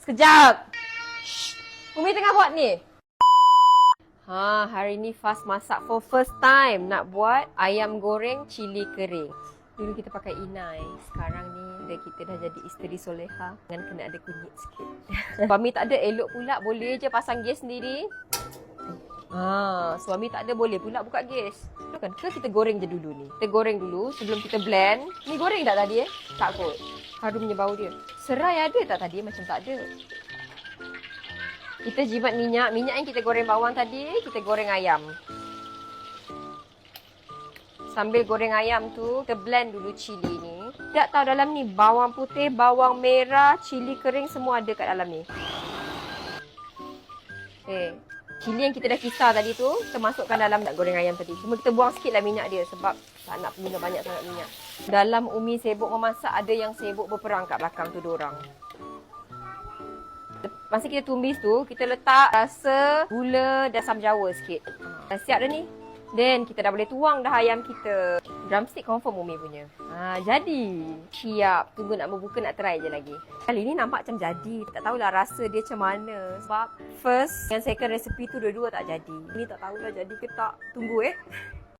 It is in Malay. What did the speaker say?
Sekejap. Shh. Umi tengah buat ni. Hari ni Faz masak for first time. Nak buat ayam goreng cili kering. Dulu kita pakai inai. Sekarang ni kita dah jadi isteri soleha. Dengan kena ada kunyit sikit. Suami tak ada, elok pula. Boleh je pasang gas sendiri. Suami tak ada, boleh pula buka gas. Kan? Ke kita goreng je dulu ni. Kita goreng dulu sebelum kita blend. Ni goreng tak tadi Tak kot. Harumnya bau dia. Serai ada tak tadi? Macam tak ada. Kita jimat minyak. Minyak yang kita goreng bawang tadi, kita goreng ayam. Sambil goreng ayam tu, kita blend dulu cili ni. Tak tahu dalam ni bawang putih, bawang merah, cili kering semua ada kat dalam ni. Cili yang kita dah kisar tadi tu, kita masukkan dalam nak goreng ayam tadi. Cuma kita buang sikit lah minyak dia sebab tak nak guna banyak sangat minyak. Dalam Umi sibuk memasak, ada yang sibuk berperang kat belakang tu diorang. Masa kita tumis tu, kita letak rasa, gula dan asam jawa sikit. Dah siap dah ni. Then, kita dah boleh tuang dah ayam kita. Drumstick confirm Umi punya. Jadi. Siap. Tunggu nak berbuka, nak try je lagi. Kali ni nampak macam jadi. Tak tahulah rasa dia macam mana. Sebab first dan second recipe tu dua-dua tak jadi. Ni tak tahulah jadi ke tak. Tunggu